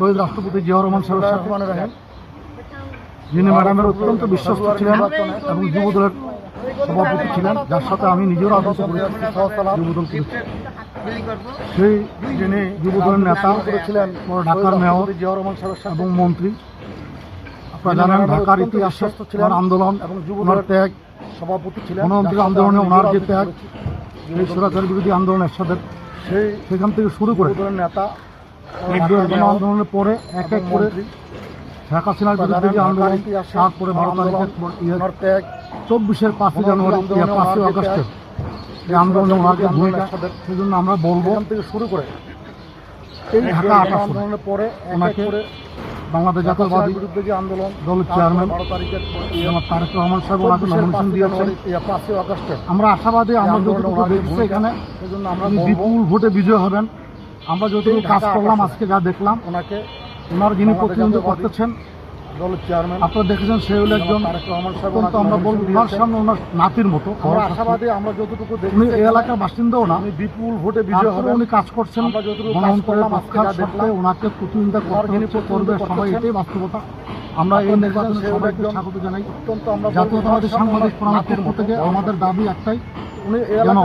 শহীদ রাষ্ট্রপতি জিয়াউর রহমান সাহেব, যিনি ম্যাডামের অত্যন্ত বিশ্বস্ত ছিলেন এবং যুবদলের সভাপতি ছিলেন, যার সাথে আমি নিজেও রাজনীতি করেছি, যুবদল করেছি। সেই যিনি যুবদলের নেতা ছিলেন, ঢাকার মেয়র জিয়াউর রহমান সাহেব এবং মন্ত্রী। আপনারা জানেন ঢাকার ইতিহাসে ছিলেন আন্দোলন এবং যুবদলের ত্যাগ, সভাপতি ছিলেন গণতান্ত্রিক আন্দোলনে ওনার যে ত্যাগ, সেই স্বৈরাচার বিরোধী আন্দোলন এরশাদের সেখান থেকে শুরু করে নেতা আন্দোলনের পরে এক এক করে শেখ হাসিনার বিরুদ্ধে যে আন্দোলন, তারপরে 12 তারিখের 24-এর 5 জানুয়ারি 5 আগস্টের এই আন্দোলনে ওনার যে ভূমিকা, সেই জন্য আমরা বলবো থেকে শুরু করে এই ঢাকা আন্দোলনের পরে ওনাকে বাংলাদেশ জাতীয়তাবাদী বিরুদ্ধে যে আন্দোলন দলের চেয়ারম্যান তারেক রহমান সাহেব ওনাকে নমিনেশন দিয়েছেন 5 আগস্টে। আমরা আশাবাদী, আমরা যতটুকু দেখছি এখানে বিপুল ভোটে বিজয় হবেন। আমরা যতটুকু কাজ করলাম, আজকে যা দেখলাম, ওনার যিনি প্রতিনিধিত্ব করতেছেন দলের চেয়ারম্যান, আপনারা দেখেছেন, সে হলো একজন অত্যন্ত, আমরা বলবো ওনার সামনে ওনার নাতির মতো। আমরা আশাবাদী, আমরা যতটুকু উনি এই এলাকার বাসিন্দাও না, বিপুল ভোটে বিজয় হবে। উনি কাজ করছেন গণতন্ত্রের পক্ষে, সত্ত্বেও ওনাকে প্রতিনিধিত্ব করবে সবাই, এটাই বাস্তবতা। আমরা এই নির্বাচনে সবাইকে স্বাগত জানাই। জাতীয়তাবাদী সাংবাদিক ফোরামের পক্ষ থেকে আমাদের দাবি একটাই, যেন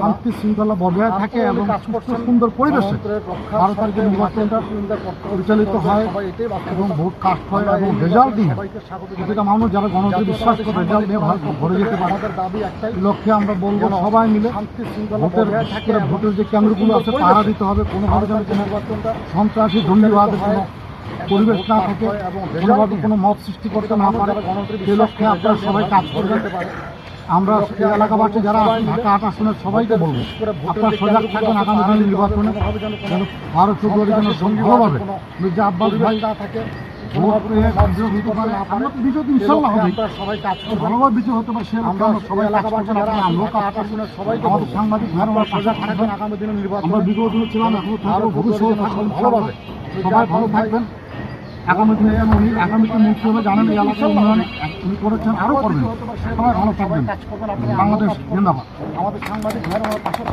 শান্তি শৃঙ্খলা বজায় থাকে এবং সুন্দর পরিবেশে 12 তারিখের নির্বাচনটা পরিচালিত হয় এবং ভোট কাস্ট হয় এবং রেজাল্ট দিয়ে প্রতিটা মানুষ যারা গণতন্ত্রে বিশ্বাস করে রেজাল্ট নিয়ে ঘরে যেতে পারে। এই লক্ষ্যে আমরা বলবো সবাই মিলে ভোটের যে কেন্দ্রগুলো আছে পাহারা দিতে হবে। কোনোভাবে যেন নির্বাচনটা সন্ত্রাসী জঙ্গিবাদের কোনো পরিবেশ না থাকে, কোনোভাবে কোনো মত সৃষ্টি করতে না পারে, সেই লক্ষ্যে আপনারা সবাই কাজ করবেন। আমরা এই এলাকাবাসী যারা ঢাকা 8 আসনের সবাইকে বলবো, আপনারা সজাগ থাকবেন আগামী দিনের নির্বাচনে, যেন 12 ফেব্রুয়ারি যেন ভালোভাবে মির্জা আব্বাস ভাই ভোট পেয়ে বিজয় হতে পারে। আমরা তো বিজয় ইনশাল্লাহ হবে, সবাই কাজ করে ভালোভাবে বিজয় হতে পারে। সে আমরা সবাই এলাকাবাসী আমরাও কাজ করছি, সবাই আমাদের সাংবাদিক ভাইরা আমরা সজাগ থাকবেন আগামী দিনের নির্বাচন। আমরা বিগত দিনে ছিলাম, এখনো থাকবো, ভবিষ্যতে থাকবেন ভালোভাবে। সবাই ভালো থাকবেন। আগামী দিনে আগামীতে মন্ত্রী হবে, জানেন এই এলাকার উন্নয়ন উনি করেছেন, আরও করবেন। সবাই ভালো থাকবেন। বাংলাদেশ জিন্দাবাদ। আমাদের সাংবাদিক ভাইরা